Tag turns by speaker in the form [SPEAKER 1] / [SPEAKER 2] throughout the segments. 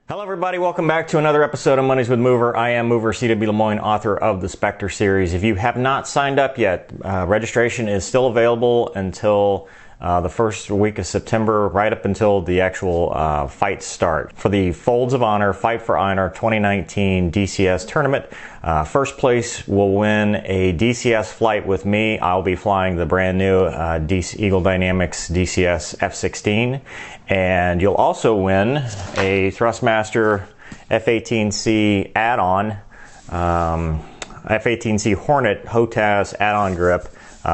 [SPEAKER 1] Hello everybody, welcome back to another episode of Mondays with Mover. I am Mover cwlemoine, author of the Spectre series. If you have not signed up yet, registration is still available until the first week of September, right up until the actual fights start. For the Folds of Honor, Fight for Honor 2019 DCS tournament, first place will win a DCS flight with me. I'll be flying the brand new Eagle Dynamics DCS F-16. And you'll also win a Thrustmaster F-18C add-on, F-18C Hornet HOTAS add-on grip,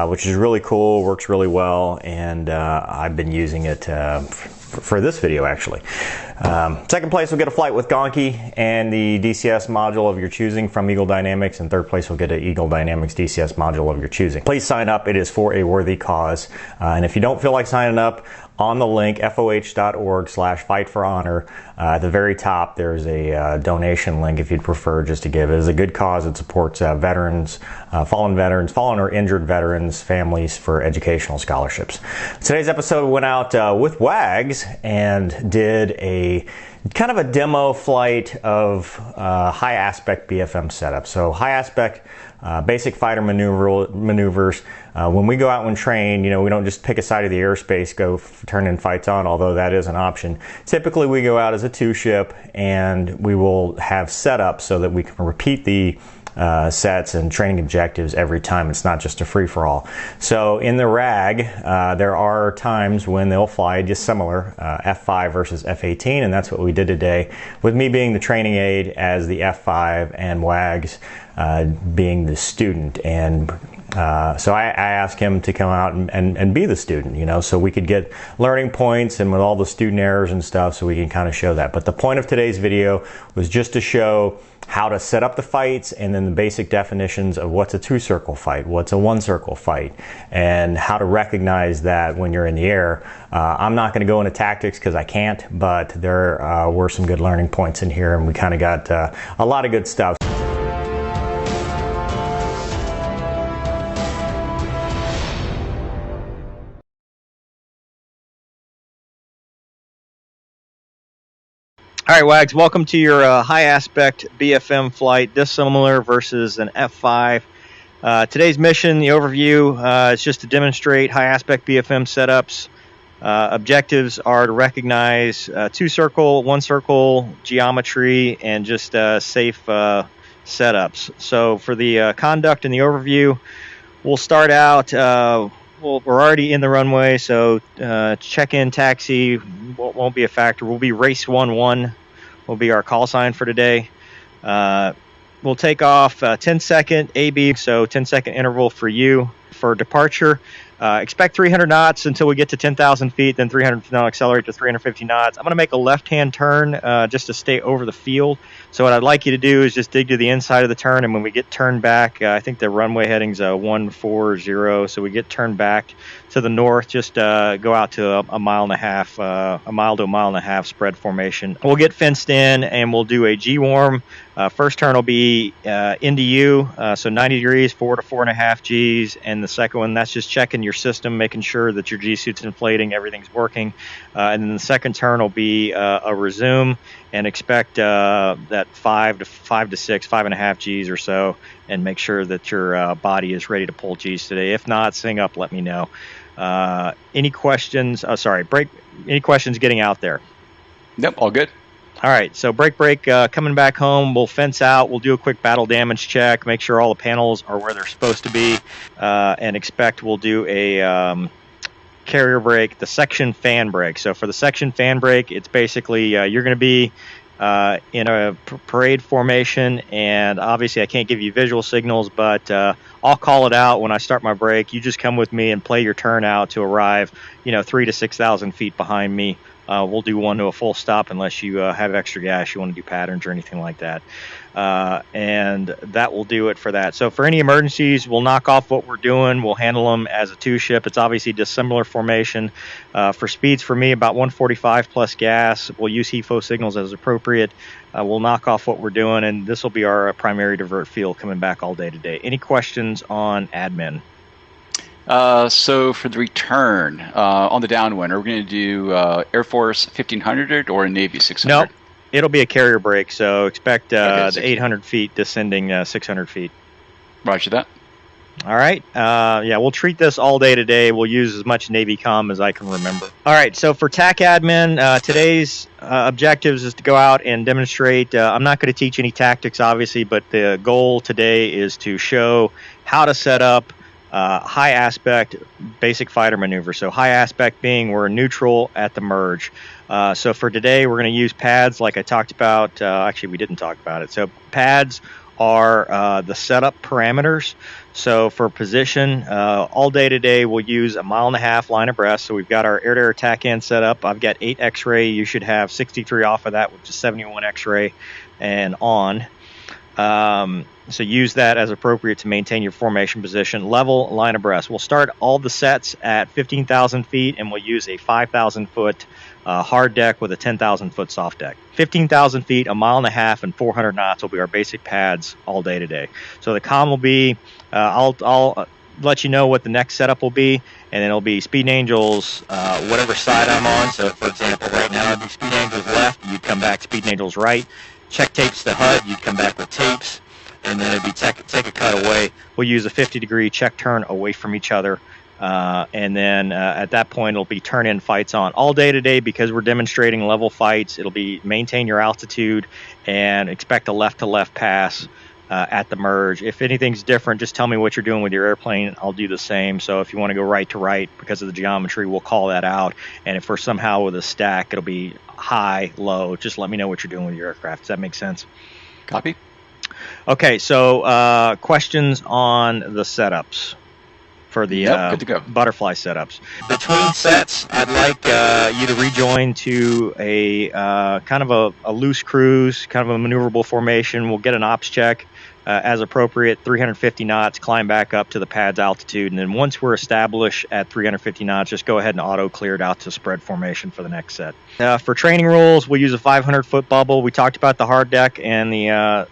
[SPEAKER 1] which is really cool, works really well, and I've been using it for this video actually. Second place will get a flight with Gonky and the DCS module of your choosing from Eagle Dynamics, and third place will get an Eagle Dynamics DCS module of your choosing. Please sign up, it is for a worthy cause, and if you don't feel like signing up, on the link foh.org/fightforhonor, at the very top there's a donation link if you'd prefer just to give. It is a good cause. It supports veterans, fallen or injured veterans, families for educational scholarships. Today's episode went out with Wags and did a kind of a demo flight of high aspect BFM setup. So high aspect basic fighter maneuvers. When we go out and train, we don't just pick a side of the airspace, go turn in fights on, although that is an option. Typically we go out as a two-ship and we will have setups so that we can repeat the sets and training objectives every time. It's not just a free-for-all. So in the RAG, there are times when they'll fly just similar, F5 versus F18, and that's what we did today, with me being the training aide as the F5 and Wags being the student. And so I asked him to come out and be the student, so we could get learning points and with all the student errors and stuff, so we can kind of show that. But the point of today's video was just to show how to set up the fights, and then the basic definitions of what's a two-circle fight, what's a one-circle fight, and how to recognize that when you're in the air. I'm not going to go into tactics because I can't, but there were some good learning points in here, and we kind of got a lot of good stuff. All right, Wags, welcome to your high aspect BFM flight, dissimilar versus an F5. Today's mission, the overview, is just to demonstrate high aspect BFM setups. Objectives are to recognize two-circle, one-circle geometry, and just safe setups. So for the conduct and the overview, we'll start out, we're already in the runway, so check-in taxi won't be a factor. We'll be race 11 will be our call sign for today. We'll take off 10-second AB, so 10-second interval for you. For departure, expect 300 knots until we get to 10,000 feet, then 300 knots, accelerate to 350 knots. I'm going to make a left-hand turn just to stay over the field. So what I'd like you to do is just dig to the inside of the turn, and when we get turned back, I think the runway heading's 140, so we get turned back to the north, just go out to a mile to a mile and a half spread formation. We'll get fenced in, and we'll do a G-warm. First turn will be into you, so 90 degrees, 4 to 4.5 Gs, and the second one, that's just checking your system, making sure that your G-suit's inflating, everything's working. And then the second turn will be a resume, and expect that 5 to 6, 5.5 Gs or so, and make sure that your body is ready to pull Gs today. If not, sing up, let me know. Any questions? Any questions getting out there?
[SPEAKER 2] Nope, all good.
[SPEAKER 1] All right, so break, coming back home, we'll fence out, we'll do a quick battle damage check, make sure all the panels are where they're supposed to be, and expect we'll do a carrier brake, the section fan brake. So for the section fan brake, it's basically you're going to be in a parade formation, and obviously I can't give you visual signals, but I'll call it out when I start my brake. You just come with me and play your turn out to arrive 3,000 to 6,000 feet behind me. We'll do one to a full stop unless you have extra gas, you want to do patterns or anything like that. And that will do it for that. So for any emergencies, we'll knock off what we're doing. We'll handle them as a two-ship. It's obviously dissimilar formation. For speeds, for me, about 145 plus gas. We'll use HEFO signals as appropriate. We'll knock off what we're doing, and this will be our primary divert field coming back all day today. Any questions on admin?
[SPEAKER 2] So for the return, on the downwind, are we going to do Air Force 1500 or a Navy 600?
[SPEAKER 1] Nope. It'll be a carrier brake, so expect
[SPEAKER 2] Okay,
[SPEAKER 1] the 800 feet descending 600 feet.
[SPEAKER 2] Roger that.
[SPEAKER 1] All right. Yeah, we'll treat this all day today. We'll use as much Navy comm as I can remember. All right. So for TAC admin, today's objectives is to go out and demonstrate. I'm not going to teach any tactics, obviously, but the goal today is to show how to set up high aspect basic fighter maneuver. So high aspect being we're neutral at the merge. So for today, we're going to use pads like I talked about. Actually, we didn't talk about it. So pads are the setup parameters. So for position, all day today, we'll use 1.5 miles line abreast. So we've got our air-to-air TACAN set up. I've got 8 X-ray. You should have 63 off of that, which is 71 X-ray and on. So use that as appropriate to maintain your formation position. Level, line abreast. We'll start all the sets at 15,000 feet, and we'll use a 5,000 foot hard deck with a 10,000 foot soft deck. 15,000 feet, 1.5 miles, and 400 knots will be our basic pads all day today. So the comm will be, I'll let you know what the next setup will be, and then it'll be Speed Angels, whatever side I'm on. So for example, right now it'd be Speed Angels left, you'd come back Speed Angels right. Check tapes the HUD, you'd come back with tapes, and then it'd be take a cut away. We'll use a 50-degree check turn away from each other, and then at that point it'll be turn-in fights on all day today because we're demonstrating level fights. It'll be maintain your altitude and expect a left-to-left pass at the merge. If anything's different, just tell me what you're doing with your airplane. I'll do the same. So if you want to go right to right because of the geometry, we'll call that out. And if we're somehow with a stack, it'll be high, low. Just let me know what you're doing with your aircraft. Does that make sense?
[SPEAKER 2] Copy.
[SPEAKER 1] Okay, so questions on the setups for the
[SPEAKER 2] good to go.
[SPEAKER 1] butterfly setups. Between sets, I'd like you to rejoin to a kind of a loose cruise, kind of a maneuverable formation. We'll get an ops check as appropriate, 350 knots, climb back up to the pad's altitude, and then once we're established at 350 knots, just go ahead and auto clear it out to spread formation for the next set. For training rules, we'll use a 500-foot bubble. We talked about the hard deck and the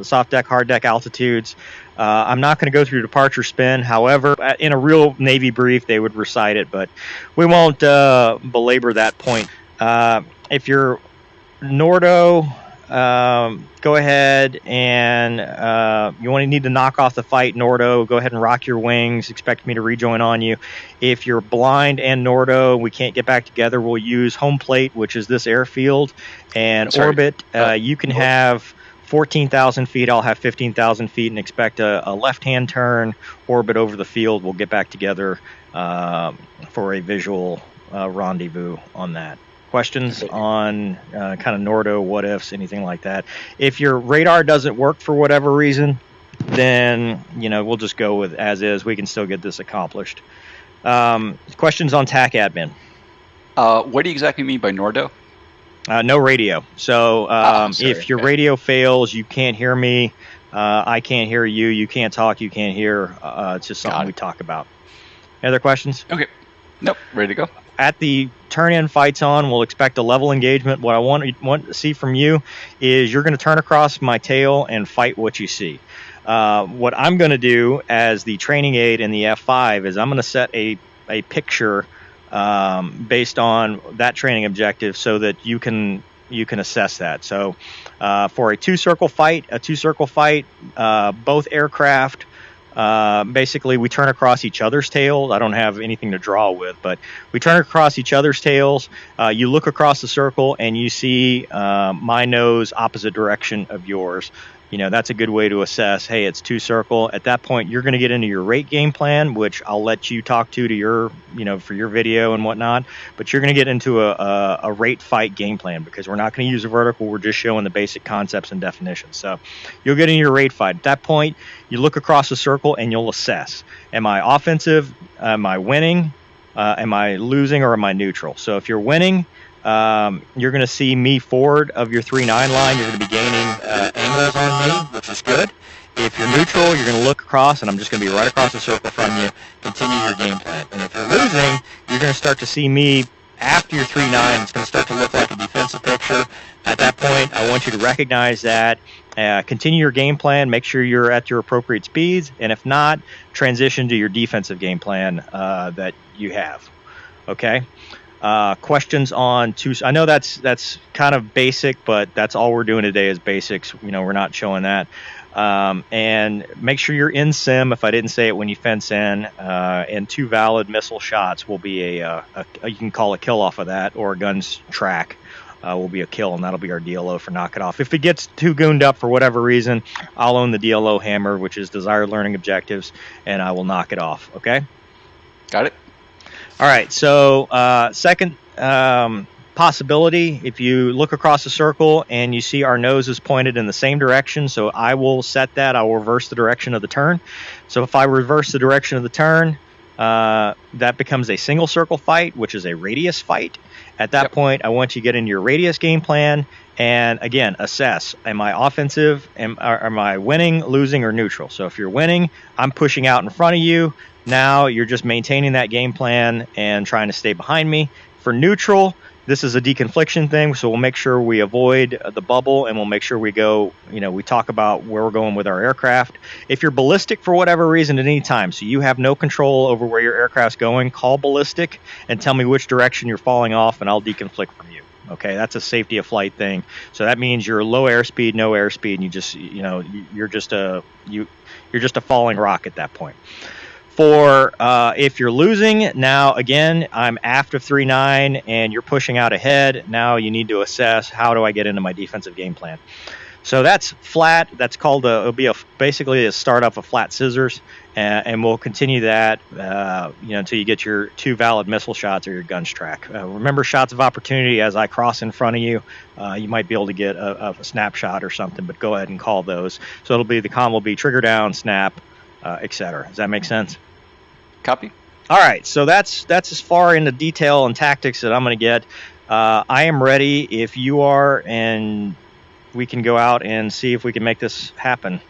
[SPEAKER 1] soft deck, hard deck altitudes. I'm not going to go through departure spin. However, in a real Navy brief, they would recite it, but we won't belabor that point. If you're Nordo, go ahead and you only need to knock off the fight Nordo. Go ahead and rock your wings. Expect me to rejoin on you. If you're blind and Nordo, we can't get back together. We'll use home plate, which is this airfield, and orbit. You can have 14,000 feet. I'll have 15,000 feet and expect a left-hand turn, orbit over the field. We'll get back together for a visual rendezvous on that. Questions on kind of Nordo, what ifs, anything like that. If your radar doesn't work for whatever reason, then we'll just go with as is. We can still get this accomplished. Questions on TAC admin.
[SPEAKER 2] What do you exactly mean by Nordo?
[SPEAKER 1] No radio. So if your radio fails, you can't hear me. I can't hear you. You can't talk. You can't hear. It's just something we talk about. Any other questions?
[SPEAKER 2] Okay. Nope. Ready to go.
[SPEAKER 1] At the turn-in fights on, we'll expect a level engagement. What I want to see from you is you're going to turn across my tail and fight what you see. What I'm going to do as the training aid in the F5 is I'm going to set a picture based on that training objective so that you can assess that. So for a two-circle fight, both aircraft, basically we turn across each other's tails. I don't have anything to draw with, but we turn across each other's tails. You look across the circle and you see my nose opposite direction of yours. That's a good way to assess, hey, it's two circle. At that point, you're going to get into your rate game plan, which I'll let you talk to your, for your video and whatnot. But you're going to get into a rate fight game plan because we're not going to use a vertical. We're just showing the basic concepts and definitions. So you'll get into your rate fight. At that point, you look across the circle and you'll assess. Am I offensive? Am I winning? Am I losing, or am I neutral? So if you're winning, you're going to see me forward of your 3-9 line. You're going to be gaining angles on me, which is good. If you're neutral, you're going to look across, and I'm just going to be right across the circle from you. Continue your game plan. And if you're losing, you're going to start to see me after your 3-9. It's going to start to look like a defensive picture. At that point, I want you to recognize that. Continue your game plan. Make sure you're at your appropriate speeds. And if not, transition to your defensive game plan that you have. Okay? Questions on two. I know that's kind of basic, but that's all we're doing today is basics. We're not showing that. And make sure you're in sim. If I didn't say it when you fence in, and 2 valid missile shots will be you can call a kill off of that, or a guns track will be a kill, and that'll be our DLO for knock it off. If it gets too gooned up for whatever reason, I'll own the DLO hammer, which is desired learning objectives, and I will knock it off. Okay.
[SPEAKER 2] Got it.
[SPEAKER 1] All right, so second possibility, if you look across the circle and you see our nose is pointed in the same direction, so I will set that. I will reverse the direction of the turn. So if I reverse the direction of the turn, that becomes a single circle fight, which is a radius fight. At that point, I want you to get into your radius game plan and, again, assess. Am I offensive? Am I winning, losing, or neutral? So if you're winning, I'm pushing out in front of you. Now you're just maintaining that game plan and trying to stay behind me. For neutral, this is a deconfliction thing, so we'll make sure we avoid the bubble, and we'll make sure we go, we talk about where we're going with our aircraft. If you're ballistic for whatever reason at any time, so you have no control over where your aircraft's going, call ballistic and tell me which direction you're falling off, and I'll deconflict from you. Okay, that's a safety of flight thing. So that means you're low airspeed, no airspeed, and you just, you're just a falling rock at that point. For if you're losing, now again, I'm aft of 3-9 and you're pushing out ahead. Now you need to assess, how do I get into my defensive game plan? So that's flat. That's called it'll be basically a start off of flat scissors, and we'll continue that until you get your 2 valid missile shots or your guns track. Remember, shots of opportunity as I cross in front of you. You might be able to get a snapshot or something, but go ahead and call those. So it'll be the comm will be trigger down, snap, etc. Does that make sense?
[SPEAKER 2] Copy.
[SPEAKER 1] All right, so that's as far into detail and tactics that I'm going to get. I am ready if you are, and we can go out and see if we can make this happen.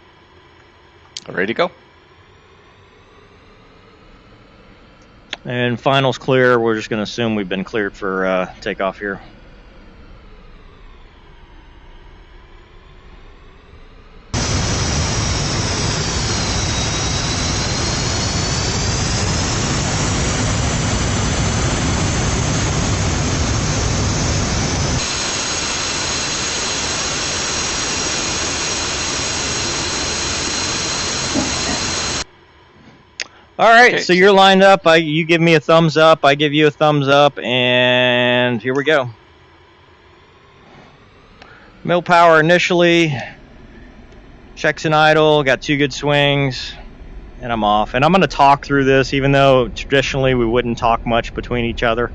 [SPEAKER 2] Ready to go.
[SPEAKER 1] And finals clear. We're just going to assume we've been cleared for takeoff here. All right, so you're lined up. You give me a thumbs up. I give you a thumbs up, and here we go. Mill power initially. Checks and idle. Got 2 good swings, and I'm off. And I'm going to talk through this, even though traditionally we wouldn't talk much between each other.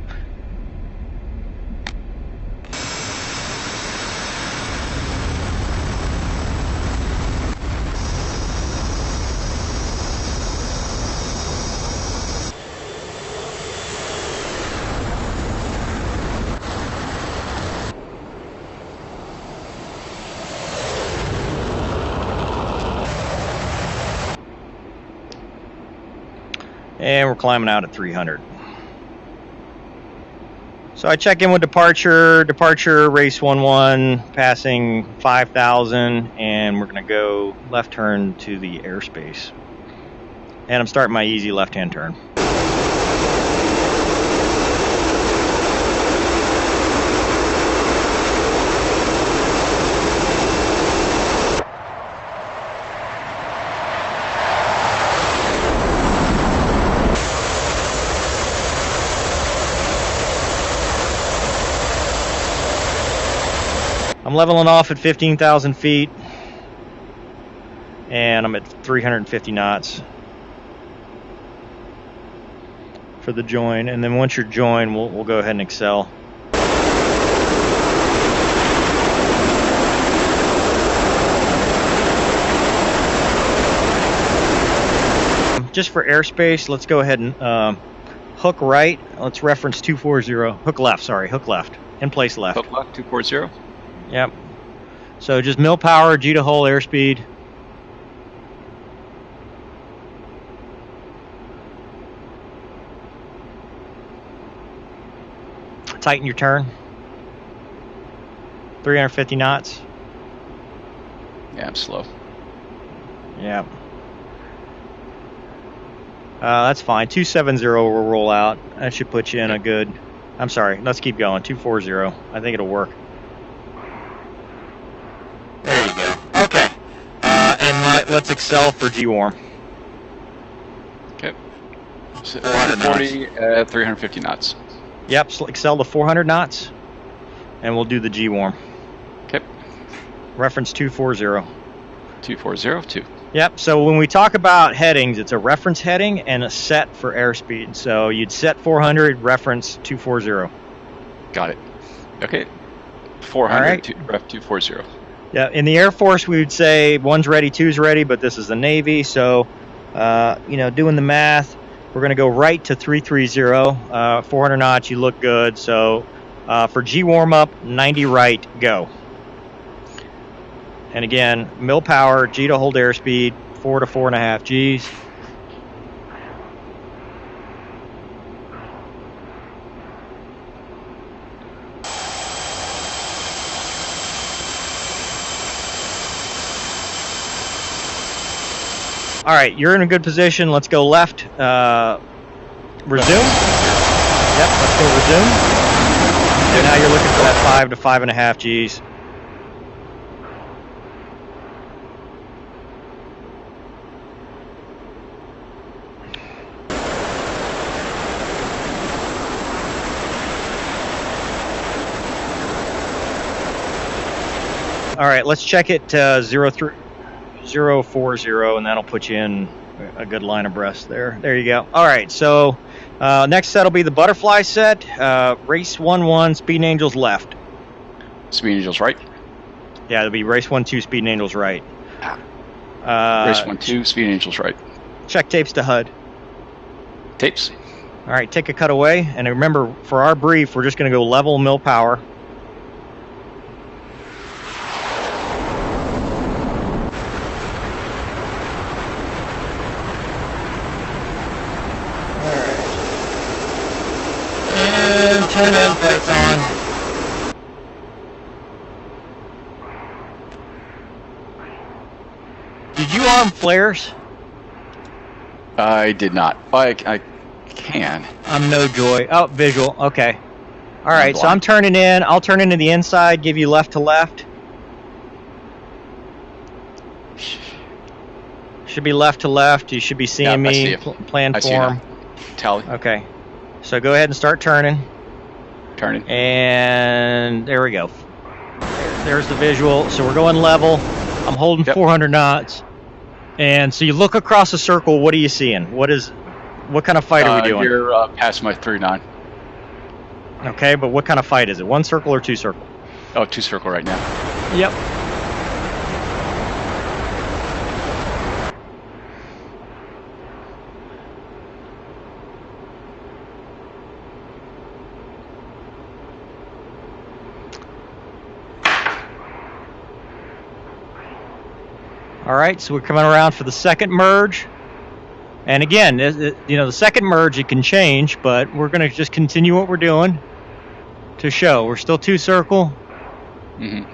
[SPEAKER 1] And we're climbing out at 300. So I check in with departure, race 11, passing 5,000, and we're going to go left turn to the airspace. And I'm starting my easy left-hand turn. I'm leveling off at 15,000 feet, and I'm at 350 knots for the join. And then once you're joined, we'll go ahead and excel. Just for airspace, let's go ahead and hook right. Let's reference 240. Hook left, sorry, hook left. In place left.
[SPEAKER 2] Hook left, 240.
[SPEAKER 1] Yep. So just mill power, G to hull airspeed. Tighten your turn. 350 knots.
[SPEAKER 2] Yeah, I'm slow.
[SPEAKER 1] Yep. That's fine. 270 will roll out. That should put you in a good I'm sorry. Let's keep going. 240. I think it'll work. There you go. Okay. And let's excel for G-warm.
[SPEAKER 2] Okay. 440 at 350 knots.
[SPEAKER 1] Yep. So excel to 400 knots, and we'll do the G-warm.
[SPEAKER 2] Okay.
[SPEAKER 1] Reference 240.
[SPEAKER 2] 2402.
[SPEAKER 1] Yep. So when we talk about headings, it's a reference heading and a set for airspeed. So you'd set 400, reference 240.
[SPEAKER 2] Got it. Okay. 400
[SPEAKER 1] right.
[SPEAKER 2] to ref 240.
[SPEAKER 1] Yeah. In the Air Force, we would say one's ready, two's ready, but this is the Navy. So, doing the math, we're going to go right to 330, 400 knots. You look good. So for G warm up, 90 right, go. And again, mil power, G to hold airspeed, 4 to 4.5 Gs. All right, you're in a good position. Let's go left. Resume. Yep, let's go resume. And now you're looking for that 5 to 5.5 Gs. All right, let's check it 040, and that'll put you in a good line abreast there. There you go. All right, so next set will be the butterfly set. Race 1-1, Speed Angels left.
[SPEAKER 2] Speed Angels right.
[SPEAKER 1] Yeah, it'll be race 1-2, Speed Angels right.
[SPEAKER 2] Race 1-2, Speed Angels right.
[SPEAKER 1] Check tapes to HUD.
[SPEAKER 2] Tapes.
[SPEAKER 1] All right, take a cut away, and remember, for our brief, we're just going to go level mil power. Turn the lights on. Did you arm flares?
[SPEAKER 2] I did not. I can.
[SPEAKER 1] I'm no joy. Oh, visual. Okay. All right, so
[SPEAKER 2] blind.
[SPEAKER 1] I'm turning in. I'll turn into the inside, give you left to left. Should be left to left. You should be seeing
[SPEAKER 2] Yep, I
[SPEAKER 1] me
[SPEAKER 2] see it.
[SPEAKER 1] plan
[SPEAKER 2] I see
[SPEAKER 1] form.
[SPEAKER 2] now. Tally.
[SPEAKER 1] Okay. So go ahead and start turning.
[SPEAKER 2] Turning.
[SPEAKER 1] And there we go. There's the visual. So we're going level. I'm holding 400 knots. And so you look across the circle. What are you seeing? What kind of fight are we doing?
[SPEAKER 2] You're past my 3-9.
[SPEAKER 1] Okay, but what kind of fight is it? One circle or two circle?
[SPEAKER 2] Oh, 2 circle right now.
[SPEAKER 1] Yep. All right, so we're coming around for the second merge. And again, the second merge, it can change, but we're going to just continue what we're doing to show. We're still 2 circle.
[SPEAKER 2] Mm-hmm.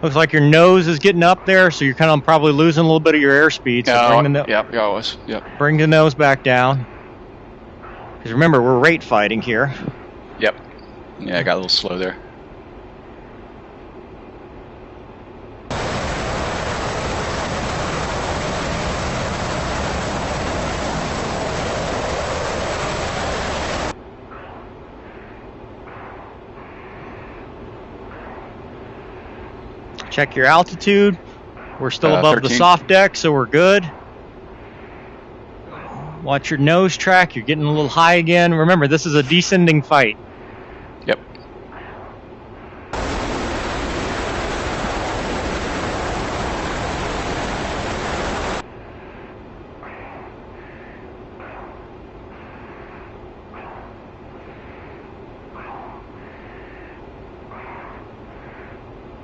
[SPEAKER 1] Looks like your nose is getting up there, so you're kind of probably losing a little bit of your airspeed. So
[SPEAKER 2] Yep, I was. Yep.
[SPEAKER 1] Bring the nose back down. Because remember, we're rate fighting here.
[SPEAKER 2] Yep. Yeah, I got a little slow there.
[SPEAKER 1] Check your altitude. We're still above
[SPEAKER 2] 13.
[SPEAKER 1] the soft deck, so we're good. Watch your nose track. You're getting a little high again. Remember, this is a descending fight.
[SPEAKER 2] Yep.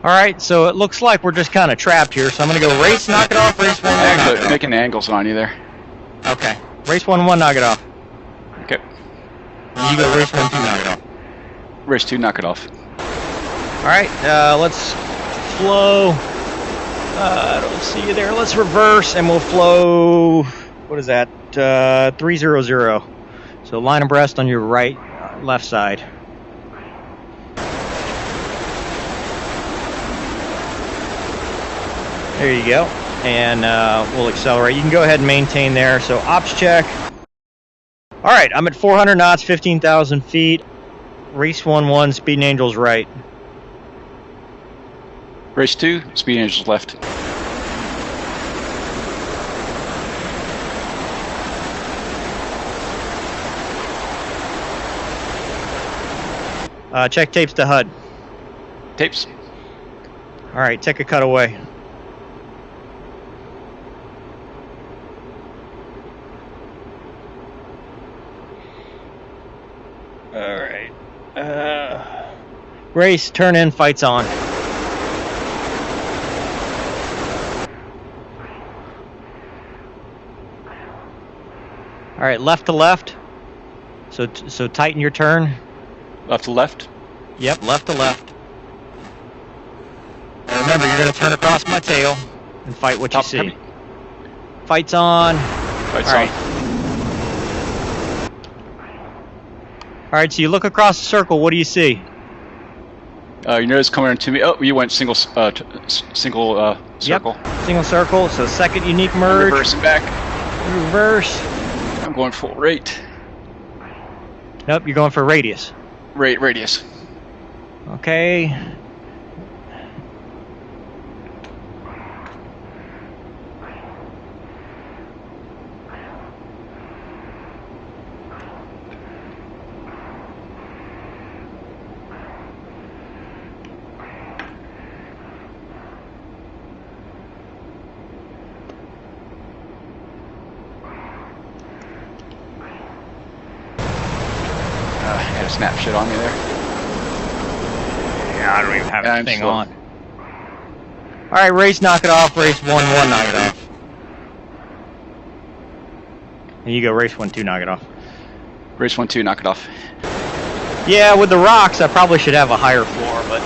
[SPEAKER 1] All right, so it looks like we're just kind of trapped here. So I'm going to go race, knock it off, race 1-1, knock it off.
[SPEAKER 2] Making angles on you there.
[SPEAKER 1] Okay. Race 1-1, knock it off.
[SPEAKER 2] Okay.
[SPEAKER 1] You go race 1-2, knock it off.
[SPEAKER 2] Race 2, knock it off.
[SPEAKER 1] All right, let's flow. I don't see you there. Let's reverse, and we'll flow. What is that? 300. So line abreast on your right, left side. There you go. And we'll accelerate. You can go ahead and maintain there. So ops check. All right, I'm at 400 knots, 15,000 feet. Race 1-1, speed angels right.
[SPEAKER 2] Race 2, speed angels left.
[SPEAKER 1] Check tapes to HUD.
[SPEAKER 2] Tapes.
[SPEAKER 1] All right, take a cutaway. All right. Race, turn in, fights on. All right, left to left. So tighten your turn.
[SPEAKER 2] Left to left.
[SPEAKER 1] Yep, left to left. And remember, you're going to turn across my tail and fight what you see.
[SPEAKER 2] Heavy.
[SPEAKER 1] Fights on.
[SPEAKER 2] Fights
[SPEAKER 1] All right.
[SPEAKER 2] on.
[SPEAKER 1] All right, so you look across the circle. What do you see?
[SPEAKER 2] You notice coming to me. Oh, you went single circle.
[SPEAKER 1] Yep, single circle. So second unique merge.
[SPEAKER 2] Reverse and back.
[SPEAKER 1] Reverse.
[SPEAKER 2] I'm going full rate.
[SPEAKER 1] Nope, you're going for radius.
[SPEAKER 2] Radius.
[SPEAKER 1] Okay.
[SPEAKER 2] Had a snap shit on me there.
[SPEAKER 1] Yeah, I don't even have
[SPEAKER 2] Yeah,
[SPEAKER 1] anything
[SPEAKER 2] slow.
[SPEAKER 1] on. All right, race, knock it off. Race 1-1, knock it off. And you go race 1-2, knock it off.
[SPEAKER 2] Race 1-2, knock it off.
[SPEAKER 1] Yeah, with the rocks, I probably should have a higher floor, but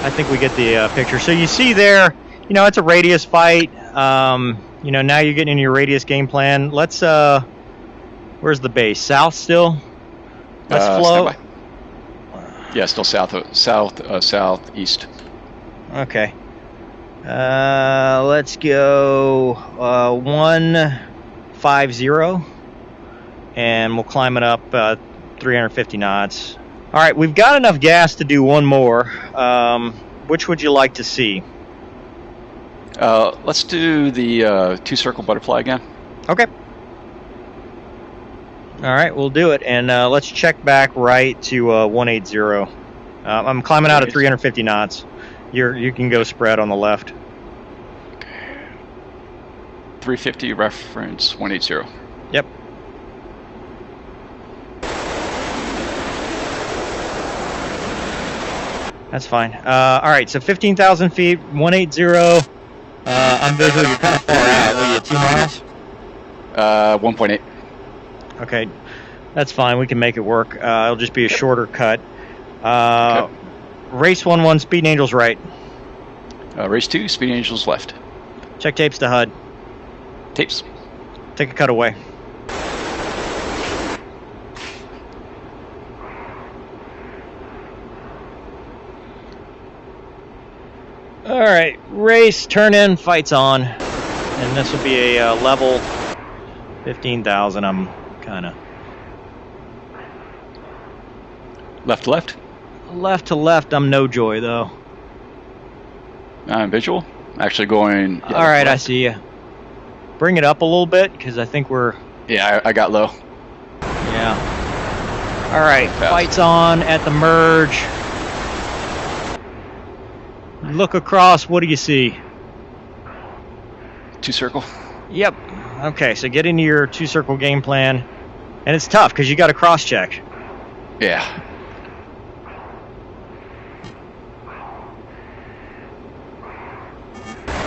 [SPEAKER 1] I think we get the picture. So you see there, you know, it's a radius fight. You know, now you're getting into your radius game plan. Let's, where's the base? South still? Let's float.
[SPEAKER 2] Yeah, still southeast.
[SPEAKER 1] Okay. Let's go 150, and we'll climb it up 350 knots. All right, we've got enough gas to do one more. Which would you like to see?
[SPEAKER 2] Let's do the two-circle butterfly again.
[SPEAKER 1] Okay. All right, we'll do it, and let's check back right to 180. I'm climbing out at 350 knots. You can go spread on the left.
[SPEAKER 2] 350 reference 180.
[SPEAKER 1] Yep. That's fine. All right, so 15,000 feet, 180. I'm visual. You're kind of far out. What are you, 2 miles?
[SPEAKER 2] 1.8.
[SPEAKER 1] Okay, that's fine. We can make it work. It'll just be a shorter cut.
[SPEAKER 2] Okay.
[SPEAKER 1] Race 1-1, speed angels right.
[SPEAKER 2] Race 2, speed angels left.
[SPEAKER 1] Check tapes to HUD.
[SPEAKER 2] Tapes.
[SPEAKER 1] Take a cutaway. All right, race, turn in, fights on. And this will be a level 15,000. I'm kind of
[SPEAKER 2] Left to left.
[SPEAKER 1] left to left. I'm no joy though.
[SPEAKER 2] I'm visual. Actually going.
[SPEAKER 1] All right, I see you. Bring it up a little bit because I think we're.
[SPEAKER 2] Yeah, I got low.
[SPEAKER 1] Yeah. All right,
[SPEAKER 2] Fast.
[SPEAKER 1] fights on at the merge. Look across. What do you see?
[SPEAKER 2] Two-circle.
[SPEAKER 1] Yep. Okay, so get into your 2-circle game plan, and it's tough because you got to cross-check.
[SPEAKER 2] Yeah.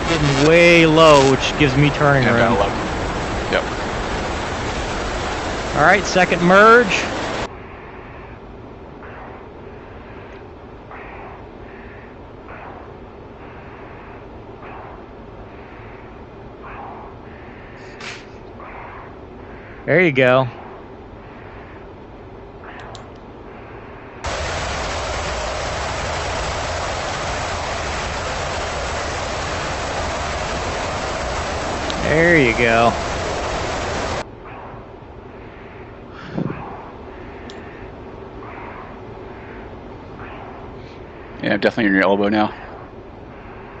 [SPEAKER 1] Getting way low, which gives me turning
[SPEAKER 2] And
[SPEAKER 1] room.
[SPEAKER 2] low. Yep.
[SPEAKER 1] All right, second merge. There you go. There you go.
[SPEAKER 2] Yeah, definitely in your elbow now.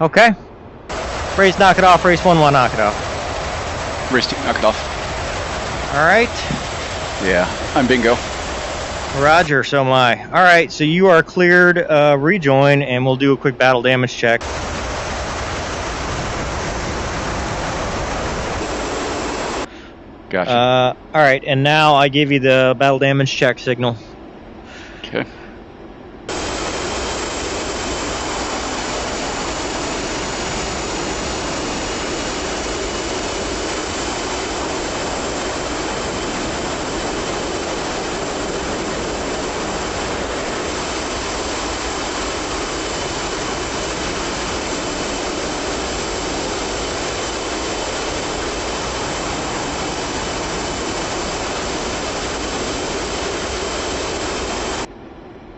[SPEAKER 1] Okay. Race, knock it off. Race 1, knock it off.
[SPEAKER 2] Race 2, knock it off.
[SPEAKER 1] All right.
[SPEAKER 2] Yeah, I'm bingo.
[SPEAKER 1] Roger, so am I. All right, so you are cleared. Rejoin, and we'll do a quick battle damage check.
[SPEAKER 2] Gotcha.
[SPEAKER 1] All right, and now I give you the battle damage check signal.
[SPEAKER 2] Okay.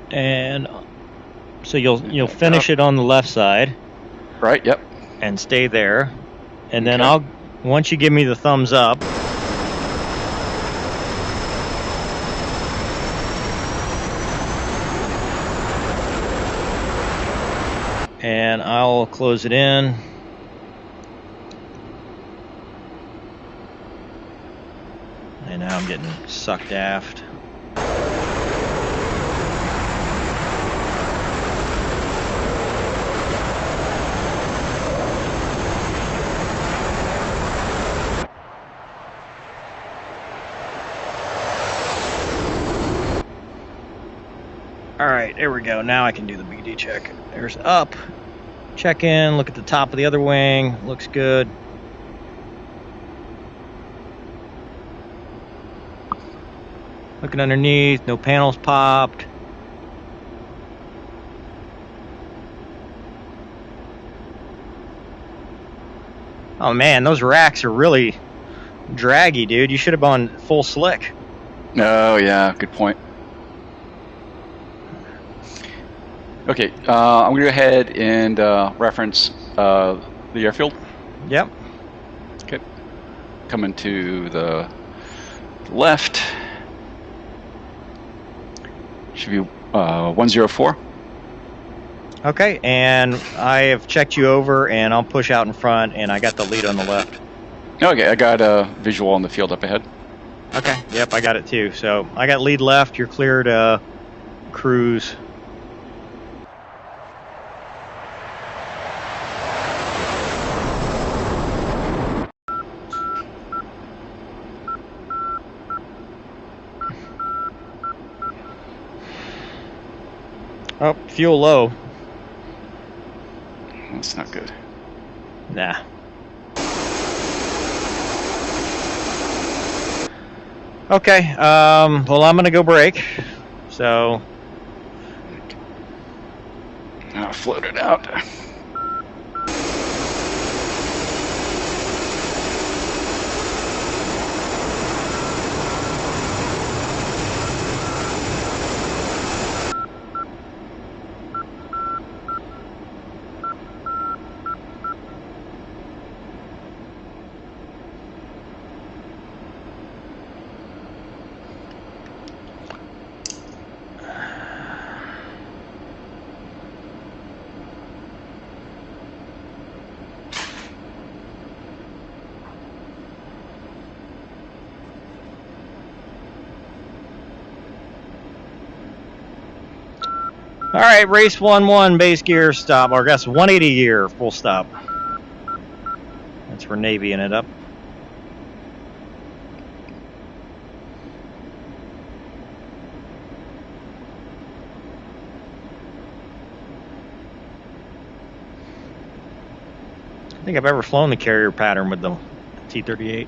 [SPEAKER 1] And so you'll finish it on the left side.
[SPEAKER 2] Right, yep.
[SPEAKER 1] And stay there. And then once you give me the thumbs up, and I'll close it in. And now I'm getting sucked aft. All right, there we go. Now I can do the BD check. There's up, check in, look at the top of the other wing. Looks good. Looking underneath, no panels popped. Oh man, those racks are really draggy, dude. You should have gone full slick.
[SPEAKER 2] Oh yeah, good point. Okay, I'm going to go ahead and reference the airfield.
[SPEAKER 1] Yep.
[SPEAKER 2] Okay. Coming to the left. Should be 104.
[SPEAKER 1] Okay, and I have checked you over, and I'll push out in front, and I got the lead on the left.
[SPEAKER 2] Okay, I got a visual on the field up ahead.
[SPEAKER 1] Okay, yep, I got it too. So I got lead left, you're clear to cruise. Oh, fuel low.
[SPEAKER 2] That's not good.
[SPEAKER 1] Nah. Okay, well, I'm gonna go brake. So.
[SPEAKER 2] I'll float it out.
[SPEAKER 1] All right, race 1-1, base gear stop, or I guess 180 gear, full stop. That's for Navy in it up. I don't think I've ever flown the carrier pattern with the T-38.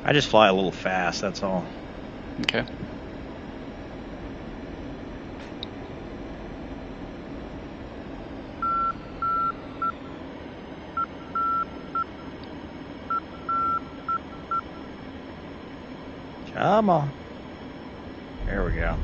[SPEAKER 1] I just fly a little fast, that's all.
[SPEAKER 2] Okay.
[SPEAKER 1] Come on. There we go.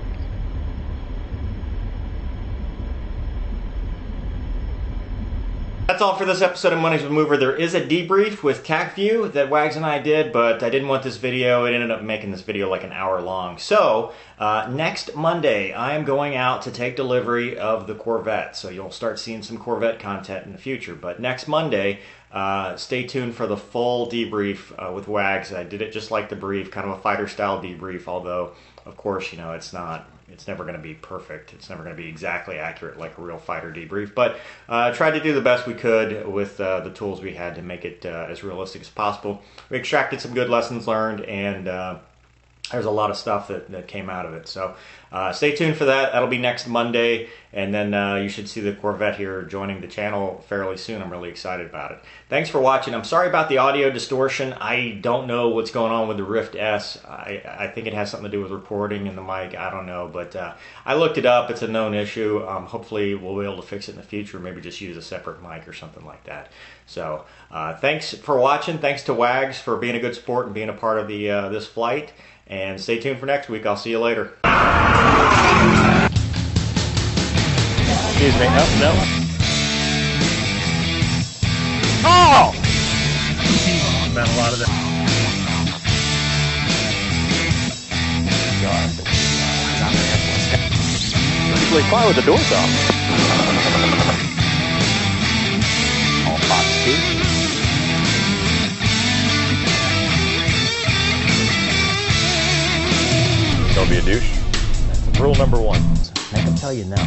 [SPEAKER 1] That's all for this episode of Money's Mover. There is a debrief with Tacview that Wags and I did, but I didn't want this video. It ended up making this video like an hour long. So next Monday, I am going out to take delivery of the Corvette. So you'll start seeing some Corvette content in the future. But next Monday, stay tuned for the full debrief with Wags. I did it just like the brief, kind of a fighter style debrief, although of course, you know, it's never going to be perfect. It's never going to be exactly accurate like a real fighter debrief, but tried to do the best we could with the tools we had to make it as realistic as possible. We extracted some good lessons learned, and there's a lot of stuff that came out of it. So stay tuned for that. That'll be next Monday, and then you should see the Corvette here joining the channel fairly soon. I'm really excited about it. Thanks for watching. I'm sorry about the audio distortion. I don't know what's going on with the Rift S. I think it has something to do with recording and the mic. I don't know, but I looked it up. It's a known issue. Hopefully we'll be able to fix it in the future. Maybe just use a separate mic or something like that. So thanks for watching. Thanks to Wags for being a good sport and being a part of the this flight. And stay tuned for next week. I'll see you later. Excuse me. No. Oh! Meant a lot of that. Pretty quiet with the doors off. All box too. Don't be a douche. That's rule number 1. I can tell you now.